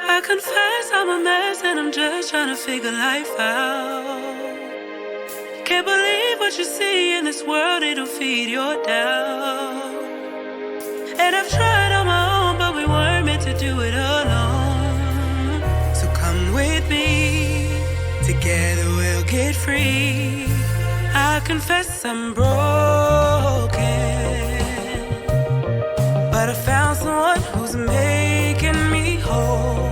I confess I'm a mess and I'm just trying to figure life out. Can't believe what you see in this world, it'll feed your doubt. And I've tried on my own, but we weren't meant to do it alone. So come with me, together we'll get free. I confess I'm broken, but I found someone who's making me whole.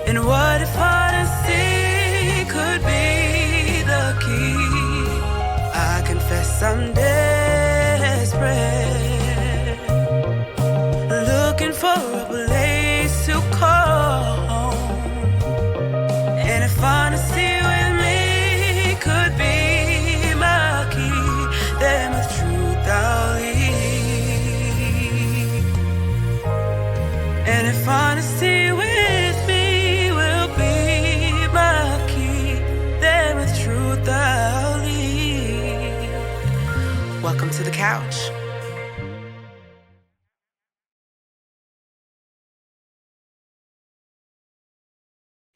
And what if honesty could be the key? I confess I'm desperate, looking for a place to call home. And if honesty with me could be my key, then with truth I'll lead. And if honesty with me will be my key, then with truth I'll lead. Welcome to the couch.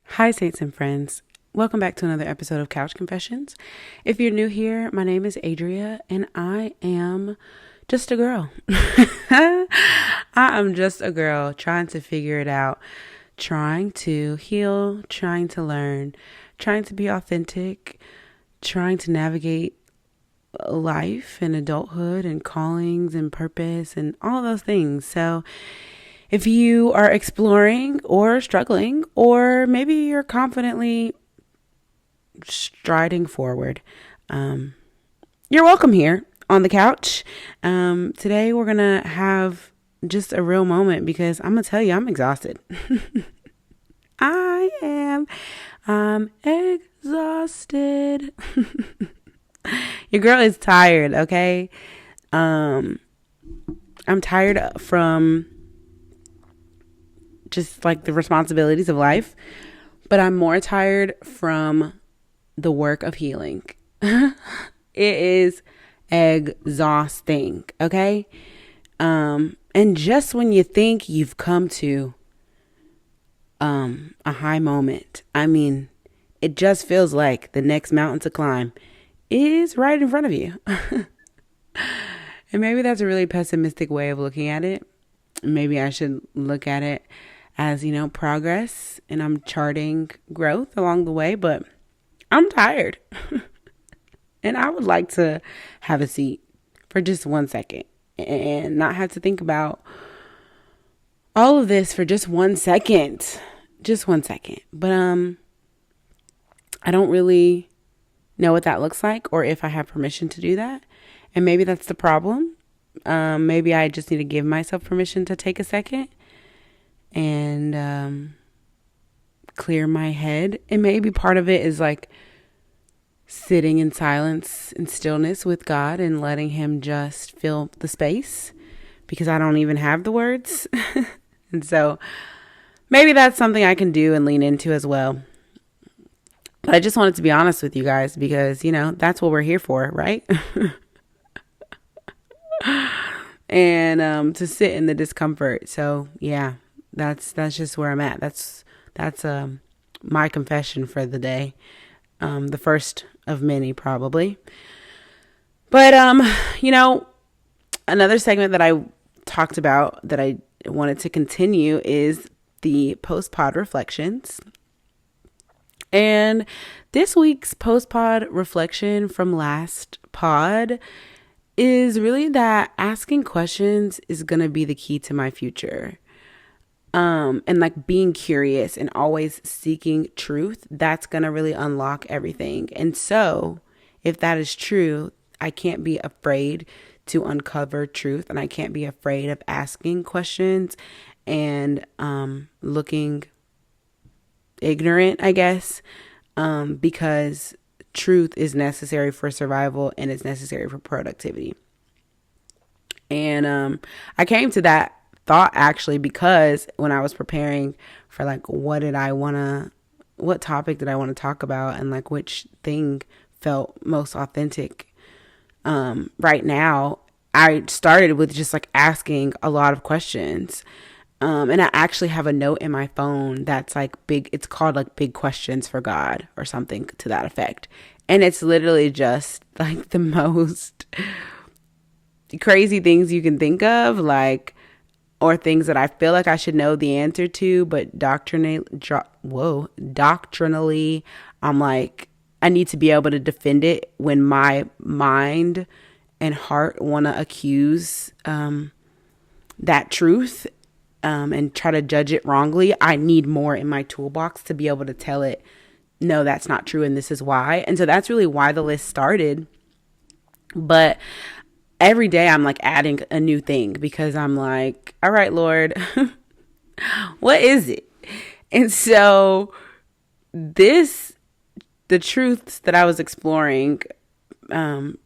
Hi, Saints and friends. Welcome back to another episode of Couch Confessions. If you're new here, my name is Adria, and I am just a girl. I am just a girl trying to figure it out, trying to heal, trying to learn, trying to be authentic, trying to navigate life and adulthood and callings and purpose and all of those things. So if you are exploring or struggling, or maybe you're confidently striding forward, you're welcome here on the couch. Today we're going to have just a real moment because I'm going to tell you, I'm exhausted. I'm exhausted. Your girl is tired, okay? I'm tired from just like the responsibilities of life, but I'm more tired from the work of healing. It is exhausting, okay? And just when you think you've come to a high moment, I mean, it just feels like the next mountain to climb is right in front of you. And maybe that's a really pessimistic way of looking at it. Maybe I should look at it as, progress, and I'm charting growth along the way, but I'm tired. And I would like to have a seat for just 1 second and not have to think about all of this for just 1 second. Just 1 second. But I don't really know what that looks like or if I have permission to do that. And maybe that's the problem. Maybe I just need to give myself permission to take a second and clear my head. And maybe part of it is like sitting in silence and stillness with God and letting him just fill the space, because I don't even have the words. And so maybe that's something I can do and lean into as well. But I just wanted to be honest with you guys because, that's what we're here for, right? And to sit in the discomfort. So yeah, that's just where I'm at. That's my confession for the day. The first of many, probably. But another segment that I talked about that I wanted to continue is the post-pod reflections. And this week's post-pod reflection from last pod is really that asking questions is going to be the key to my future. And like being curious and always seeking truth, that's going to really unlock everything. And so if that is true, I can't be afraid to uncover truth, and I can't be afraid of asking questions and looking ignorant, I guess, because truth is necessary for survival and it's necessary for productivity. And I came to that thought actually because when I was preparing for like what topic did I want to talk about, and like which thing felt most authentic right now, I started with just like asking a lot of questions. And I actually have a note in my phone that's like it's called like Big Questions for God or something to that effect. And it's literally just like the most crazy things you can think of, like, or things that I feel like I should know the answer to, but doctrinally, I'm like, I need to be able to defend it when my mind and heart want to accuse that truth and try to judge it wrongly. I need more in my toolbox to be able to tell it, no, that's not true, and this is why. And so that's really why the list started. But every day I'm like adding a new thing because I'm like, all right, Lord, what is it? And so the truths that I was exploring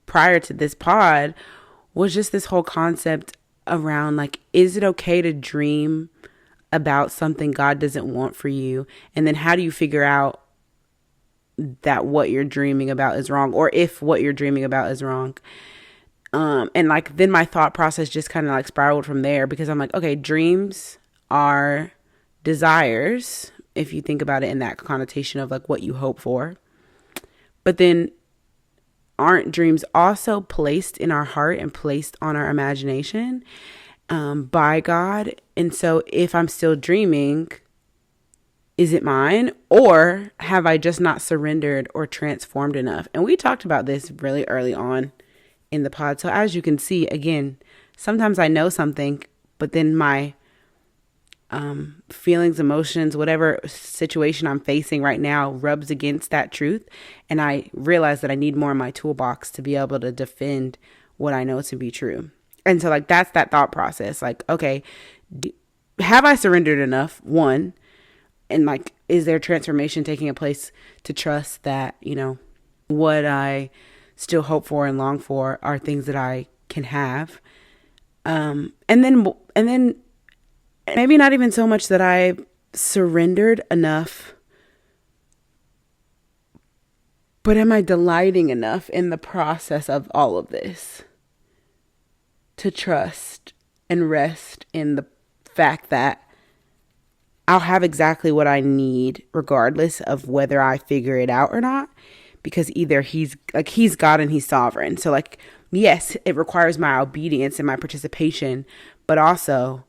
prior to this pod was just this whole concept around like, is it okay to dream about something God doesn't want for you? And then how do you figure out that what you're dreaming about is wrong, or if what you're dreaming about is wrong? And like, then my thought process just kind of like spiraled from there, because I'm like, okay, dreams are desires, if you think about it in that connotation of like what you hope for. But then aren't dreams also placed in our heart and placed on our imagination by God? And so if I'm still dreaming, is it mine, or have I just not surrendered or transformed enough? And we talked about this really early on in the pod. So as you can see, again, sometimes I know something, but then my feelings, emotions, whatever situation I'm facing right now rubs against that truth. And I realize that I need more in my toolbox to be able to defend what I know to be true. And so like, that's that thought process. Like, okay, have I surrendered enough? One, and like, is there transformation taking place to trust that, you know, what I still hope for and long for are things that I can have? And then maybe not even so much that I surrendered enough, but am I delighting enough in the process of all of this to trust and rest in the fact that I'll have exactly what I need regardless of whether I figure it out or not? Because either he's God and he's sovereign. So like, yes, it requires my obedience and my participation, but also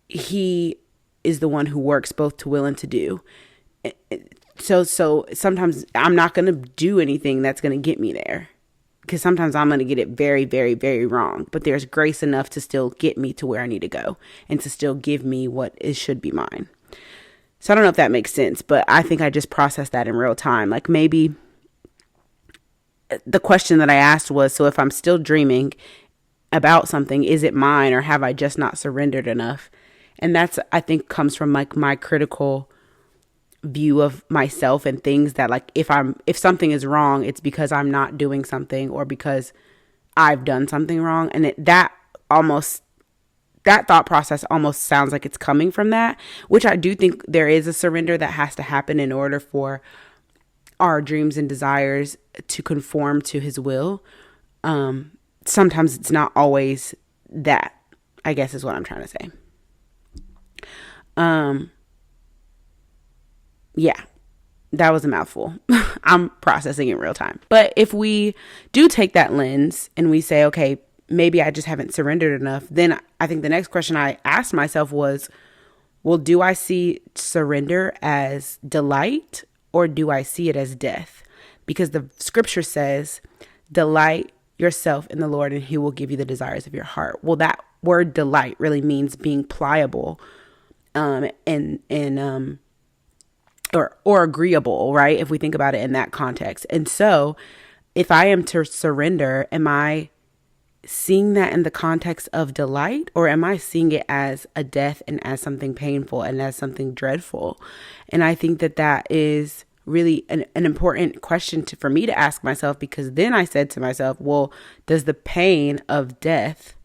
he is the one who works both to will and to do. So sometimes I'm not going to do anything that's going to get me there, because sometimes I'm going to get it very, very, very wrong. But there's grace enough to still get me to where I need to go and to still give me what should be mine. So I don't know if that makes sense, but I think I just processed that in real time. Like, maybe the question that I asked was, so if I'm still dreaming about something, is it mine, or have I just not surrendered enough? And that's, I think, comes from like my critical view of myself and things that like, if something is wrong, it's because I'm not doing something or because I've done something wrong. And that thought process almost sounds like it's coming from that, which I do think there is a surrender that has to happen in order for our dreams and desires to conform to his will. Sometimes it's not always that, I guess is what I'm trying to say. Yeah, that was a mouthful. I'm processing in real time. But if we do take that lens and we say, okay, maybe I just haven't surrendered enough, then I think the next question I asked myself was, well, do I see surrender as delight, or do I see it as death? Because the scripture says, delight yourself in the Lord and he will give you the desires of your heart. Well, that word delight really means being pliable, or agreeable, right? If we think about it in that context. And so if I am to surrender, am I seeing that in the context of delight, or am I seeing it as a death and as something painful and as something dreadful? And I think that that is really an important question for me to ask myself, because then I said to myself, well, does the pain of death,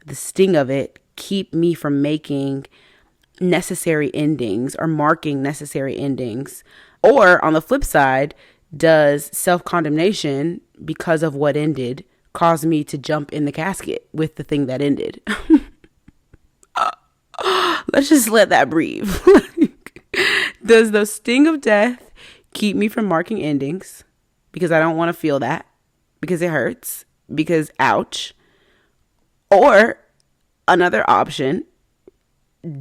the sting of it, keep me from making necessary endings or marking necessary endings? Or on the flip side, does self-condemnation because of what ended cause me to jump in the casket with the thing that ended? Let's just let that breathe. Does the sting of death keep me from marking endings because I don't want to feel that, because it hurts, because ouch? Or another option,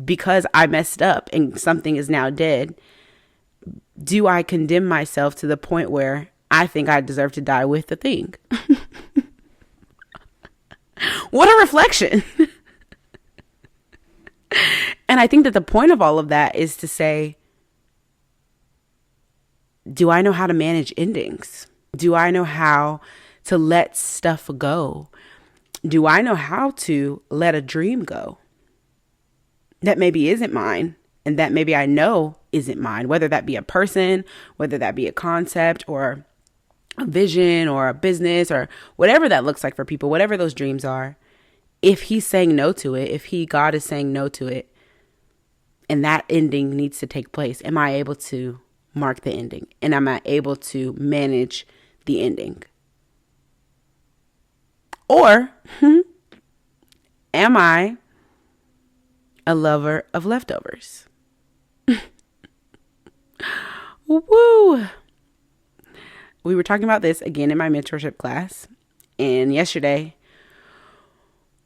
because I messed up and something is now dead, do I condemn myself to the point where I think I deserve to die with the thing? What a reflection. And I think that the point of all of that is to say, do I know how to manage endings? Do I know how to let stuff go? Do I know how to let a dream go that maybe isn't mine, and that maybe I know isn't mine, whether that be a person, whether that be a concept or a vision or a business or whatever that looks like for people, whatever those dreams are. If he's saying no to it, if God is saying no to it, and that ending needs to take place, am I able to mark the ending? And am I able to manage the ending? Or am I a lover of leftovers? Woo! We were talking about this again in my mentorship class. And yesterday,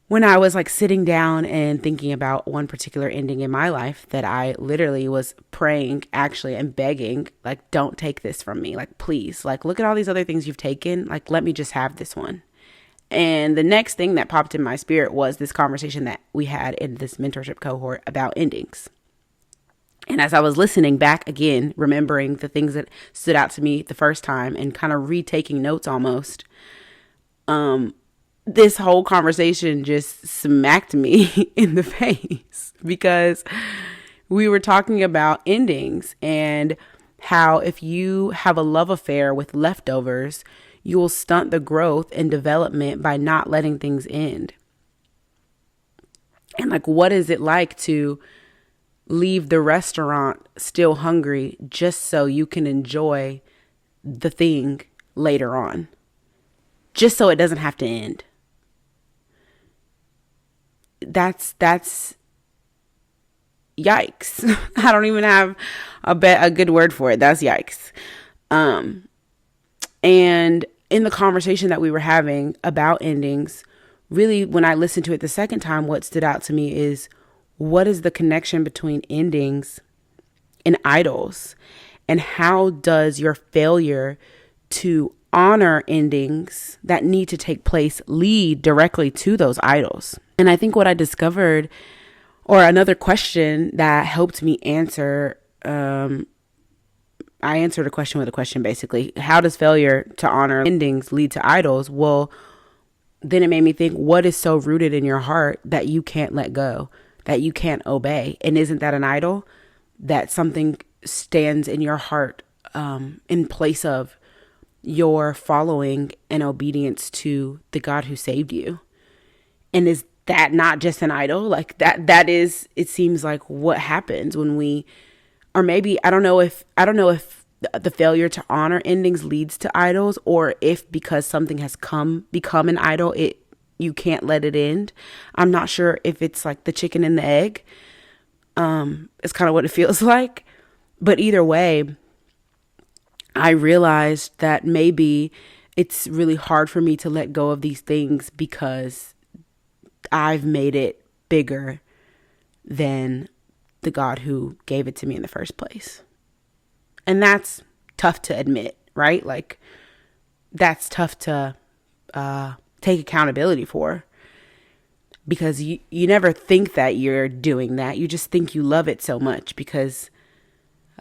when I was like sitting down and thinking about one particular ending in my life that I literally was praying, actually, and begging, like, don't take this from me. Like, please, like, look at all these other things you've taken. Like, let me just have this one. And the next thing that popped in my spirit was this conversation that we had in this mentorship cohort about endings. And as I was listening back again, remembering the things that stood out to me the first time and kind of retaking notes almost, this whole conversation just smacked me in the face, because we were talking about endings and how if you have a love affair with leftovers, you will stunt the growth and development by not letting things end. And like, what is it like to leave the restaurant still hungry just so you can enjoy the thing later on, just so it doesn't have to end? That's yikes. I don't even have a good word for it. That's yikes. And in the conversation that we were having about endings, really, when I listened to it the second time, what stood out to me is, what is the connection between endings and idols? And how does your failure to honor endings that need to take place lead directly to those idols? And I think what I discovered, or another question that helped me answer, I answered a question with a question, basically. How does failure to honor endings lead to idols? Well, then it made me think, what is so rooted in your heart that you can't let go, that you can't obey? And isn't that an idol? That something stands in your heart in place of your following and obedience to the God who saved you? And is that not just an idol? Like that is, it seems like what happens when we, or maybe, I don't know if the failure to honor endings leads to idols, or if because something has become an idol, you can't let it end. I'm not sure if it's like the chicken and the egg. It's kind of what it feels like. But either way, I realized that maybe it's really hard for me to let go of these things because I've made it bigger than the God who gave it to me in the first place. And that's tough to admit, right? Like, that's tough to take accountability for, because you never think that you're doing that. You just think you love it so much because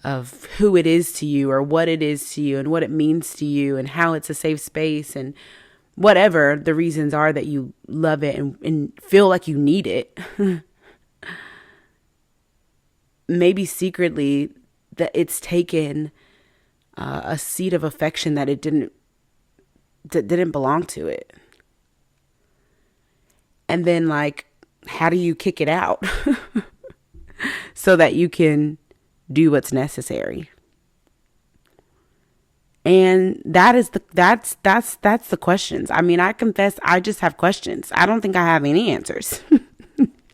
of who it is to you, or what it is to you, and what it means to you, and how it's a safe space, and whatever the reasons are that you love it and feel like you need it. Maybe secretly that it's taken a seed of affection that didn't belong to it. And then, like, how do you kick it out so that you can do what's necessary? And that's the questions. I mean, I confess I just have questions. I don't think I have any answers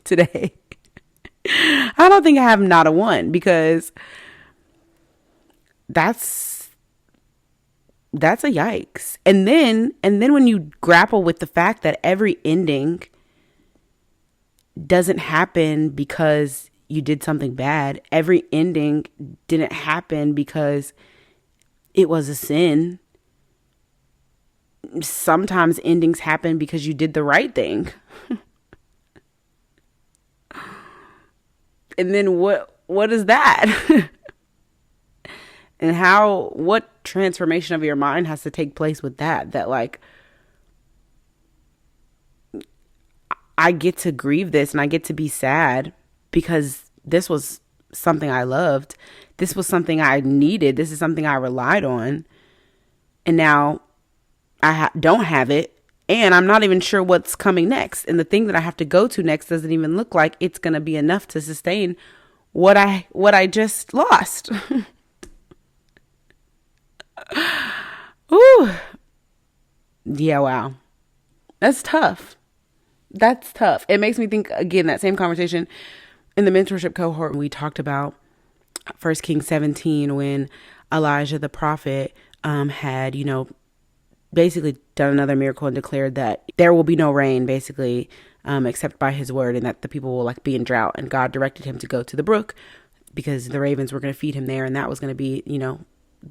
today. I don't think I have not a one, because that's a yikes. And then when you grapple with the fact that every ending doesn't happen because you did something bad. Every ending didn't happen because it was a sin. Sometimes endings happen because you did the right thing. And then what is that? And what transformation of your mind has to take place with that like, I get to grieve this and I get to be sad because this was something I loved. This was something I needed. This is something I relied on. And now I don't have it, and I'm not even sure what's coming next. And the thing that I have to go to next doesn't even look like it's going to be enough to sustain what I just lost. Ooh. Yeah, wow. That's tough. That's tough. It makes me think, again, that same conversation in the mentorship cohort, we talked about 1 Kings 17, when Elijah the prophet had, basically done another miracle and declared that there will be no rain, basically, except by his word, and that the people will be in drought. And God directed him to go to the brook because the ravens were going to feed him there, and that was going to be,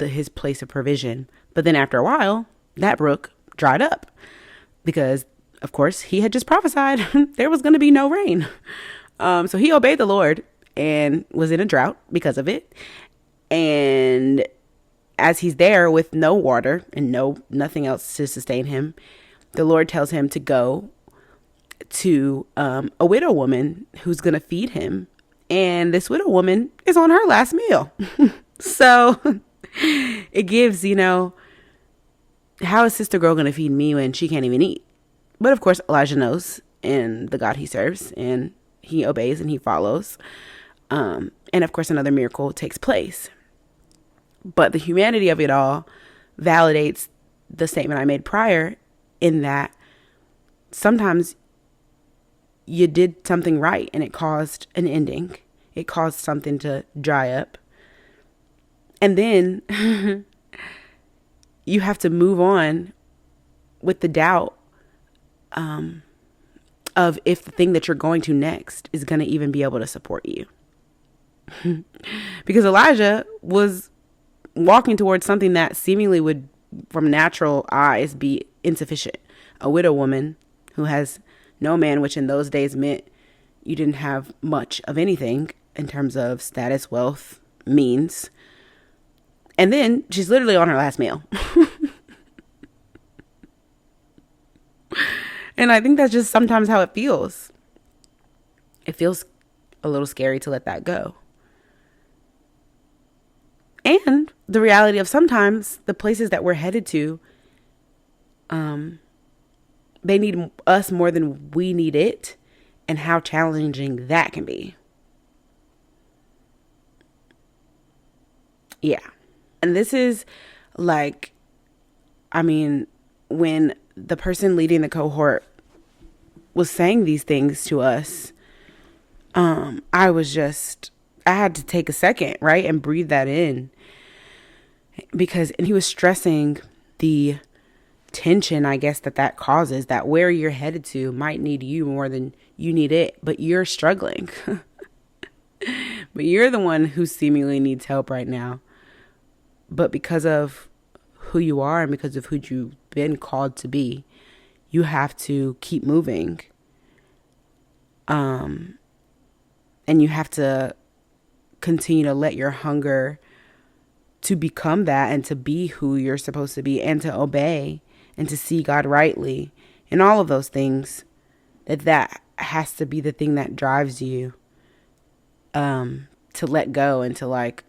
his place of provision. But then after a while, that brook dried up because, of course, he had just prophesied there was going to be no rain. So he obeyed the Lord and was in a drought because of it. And as he's there with no water and nothing else to sustain him, the Lord tells him to go to a widow woman who's going to feed him. And this widow woman is on her last meal. So it gives, how is Sister Girl going to feed me when she can't even eat? But of course, Elijah knows and the God he serves, and he obeys and he follows. And of course, another miracle takes place. But the humanity of it all validates the statement I made prior, in that sometimes you did something right and it caused an ending. It caused something to dry up. And then you have to move on with the doubt of if the thing that you're going to next is going to even be able to support you. Because Elijah was walking towards something that seemingly would, from natural eyes, be insufficient. A widow woman who has no man, which in those days meant you didn't have much of anything in terms of status, wealth, means. And then she's literally on her last meal. And I think that's just sometimes how it feels. It feels a little scary to let that go. And the reality of sometimes the places that we're headed to, they need us more than we need it, and how challenging that can be. Yeah. And this is when the person leading the cohort was saying these things to us, I had to take a second, right, and breathe that in, and he was stressing the tension, I guess, that causes, that where you're headed to might need you more than you need it, but you're struggling. But you're the one who seemingly needs help right now. But because of who you are and because of who you've been called to be, you have to keep moving. And you have to continue to let your hunger to become that and to be who you're supposed to be and to obey and to see God rightly and all of those things, that has to be the thing that drives you to let go and to like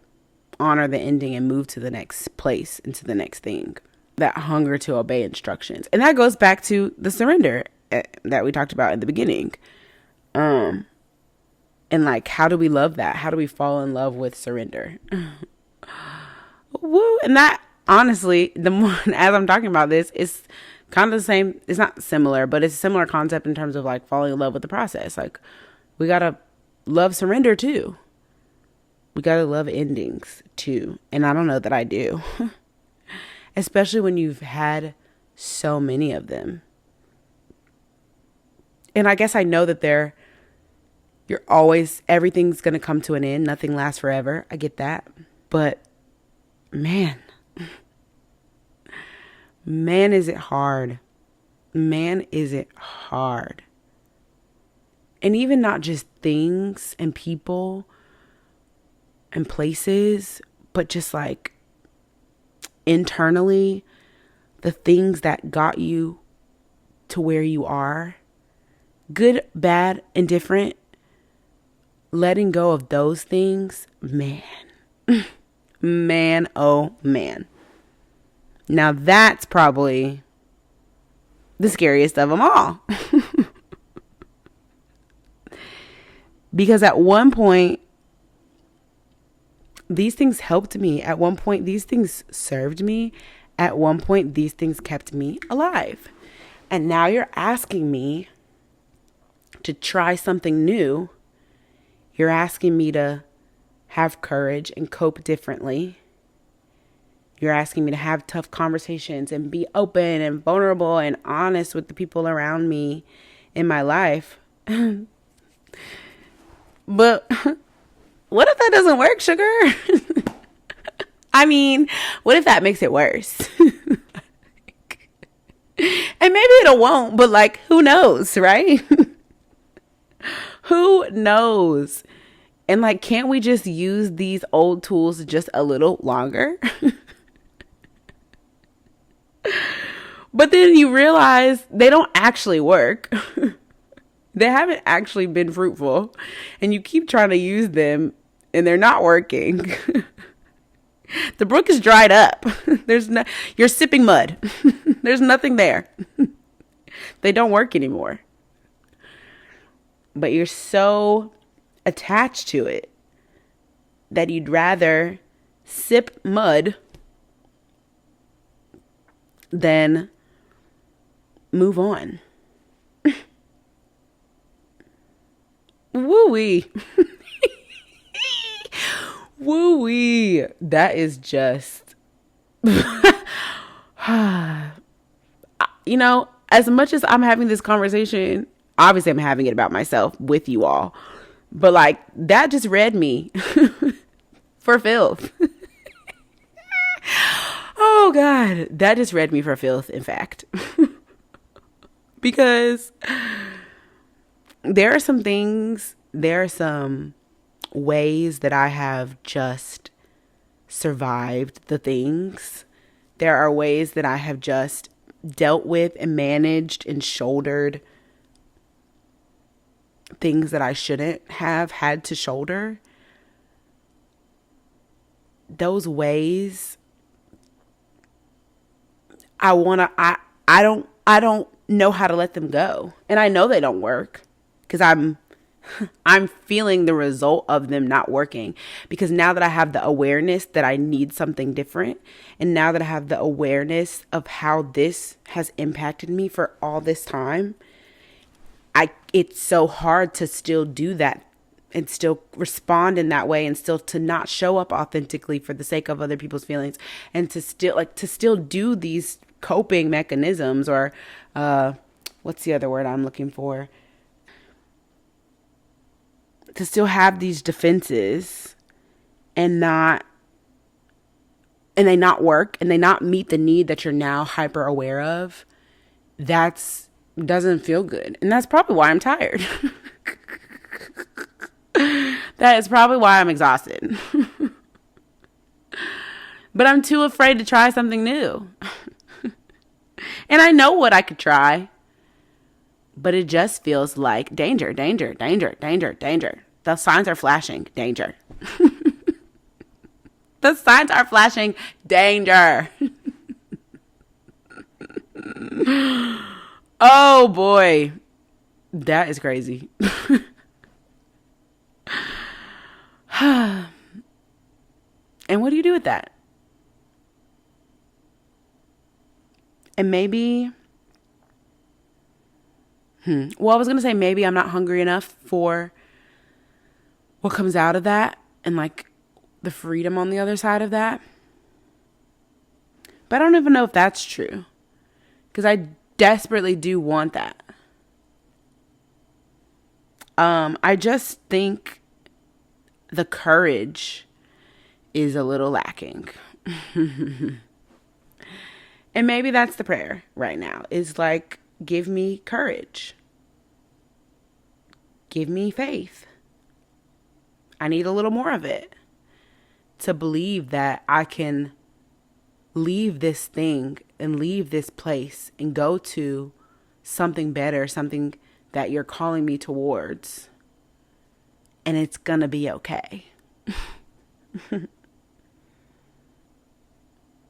honor the ending and move to the next place and to the next thing. That hunger to obey instructions. And that goes back to the surrender that we talked about in the beginning. And like, how do we love that? How do we fall in love with surrender? Woo. And that, honestly, the more as I'm talking about this, it's kind of the same. It's not similar, but it's a similar concept in terms of like falling in love with the process. Like, we got to love surrender too. We got to love endings too. And I don't know that I do. Especially when you've had so many of them. And I guess I know that everything's going to come to an end. Nothing lasts forever. I get that. But man, is it hard. Man, is it hard. And even not just things and people and places, but just like internally, the things that got you to where you are, good, bad, indifferent, letting go of those things, man, oh man. Now that's probably the scariest of them all. Because at one point, these things helped me. At one point, these things served me. At one point, these things kept me alive. And now you're asking me to try something new. You're asking me to have courage and cope differently. You're asking me to have tough conversations and be open and vulnerable and honest with the people around me in my life. But what if that doesn't work, sugar? I mean, what if that makes it worse? And maybe it won't, but like, who knows, right? Who knows? And like, can't we just use these old tools just a little longer? But then you realize they don't actually work. They haven't actually been fruitful. And you keep trying to use them and they're not working. The brook is dried up. You're sipping mud. There's nothing there. They don't work anymore. But you're so attached to it that you'd rather sip mud than move on. Woo-wee. Woo-wee. That is just, you know, as much as I'm having this conversation, obviously I'm having it about myself with you all, but like, that just read me for filth. Oh God, that just read me for filth, in fact. Because there are some ways that I have just survived the things. There are ways that I have just dealt with and managed and shouldered things that I shouldn't have had to shoulder. Those ways, I don't know how to let them go. And I know they don't work because I'm feeling the result of them not working, because now that I have the awareness that I need something different, and now that I have the awareness of how this has impacted me for all this time, it's so hard to still do that and still respond in that way, and still to not show up authentically for the sake of other people's feelings, and to still do these coping mechanisms, or what's the other word I'm looking for? To still have these defenses and they not work, and they not meet the need that you're now hyper aware of. Doesn't feel good. And that's probably why I'm tired. That is probably why I'm exhausted. But I'm too afraid to try something new. And I know what I could try, but it just feels like danger, danger, danger, danger, danger. The signs are flashing, danger. The signs are flashing, danger. Oh boy, that is crazy. And what do you do with that? And maybe, well, I was going to say maybe I'm not hungry enough for what comes out of that and like the freedom on the other side of that. But I don't even know if that's true, because I desperately do want that. I just think the courage is a little lacking. And maybe that's the prayer right now, is like, give me courage. Give me faith. I need a little more of it to believe that I can leave this thing and leave this place and go to something better, something that you're calling me towards. And it's going to be okay.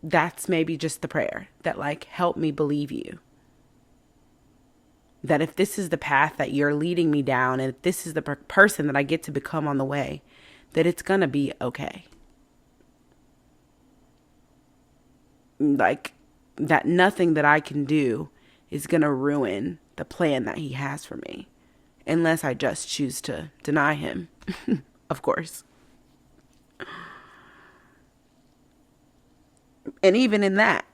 That's maybe just the prayer that like, help me believe you. That if this is the path that you're leading me down, and if this is the person that I get to become on the way, that it's going to be okay. Like, that nothing that I can do is going to ruin the plan that he has for me. Unless I just choose to deny him, of course. And even in that,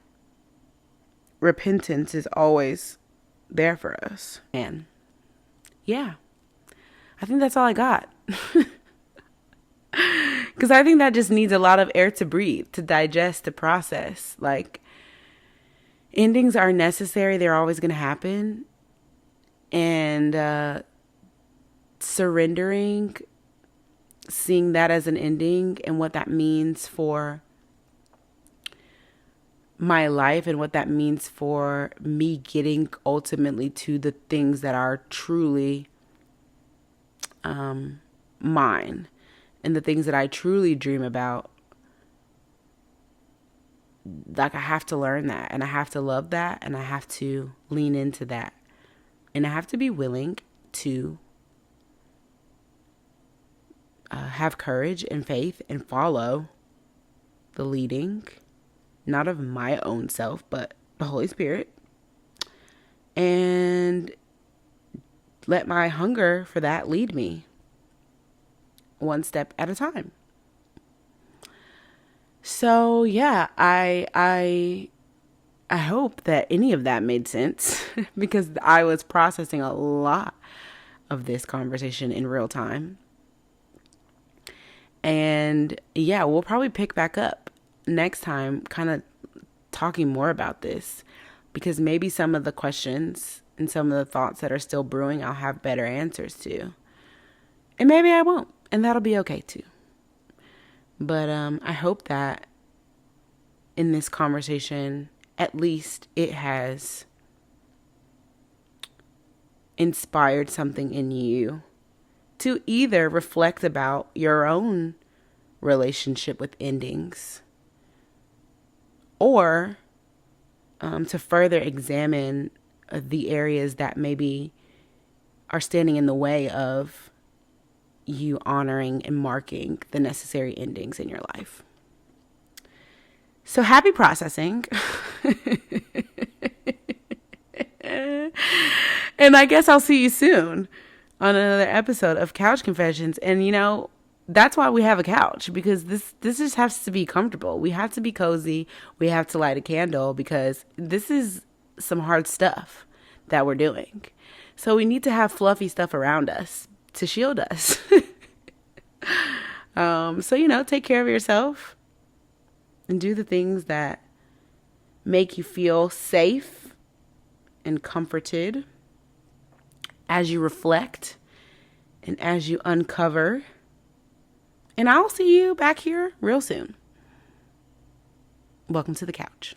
repentance is always there for us. And yeah, I think that's all I got. Because I think that just needs a lot of air to breathe, to digest, to process. Like, endings are necessary. They're always going to happen. And surrendering, seeing that as an ending and what that means for my life and what that means for me getting ultimately to the things that are truly mine and the things that I truly dream about. Like, I have to learn that, and I have to love that, and I have to lean into that, and I have to be willing to have courage and faith and follow the leading, not of my own self, but the Holy Spirit, and let my hunger for that lead me one step at a time. So yeah, I hope that any of that made sense because I was processing a lot of this conversation in real time. And yeah, we'll probably pick back up next time, kind of talking more about this, because maybe some of the questions and some of the thoughts that are still brewing, I'll have better answers to. And maybe I won't, and that'll be okay too. But I hope that in this conversation, at least it has inspired something in you to either reflect about your own relationship with endings, or to further examine the areas that maybe are standing in the way of you honoring and marking the necessary endings in your life. So happy processing. And I guess I'll see you soon on another episode of Couch Confessions. And you know, that's why we have a couch, because this just has to be comfortable. We have to be cozy. We have to light a candle, because this is some hard stuff that we're doing. So we need to have fluffy stuff around us to shield us. So, you know, take care of yourself and do the things that make you feel safe and comforted as you reflect and as you uncover. And I'll see you back here real soon. Welcome to the couch.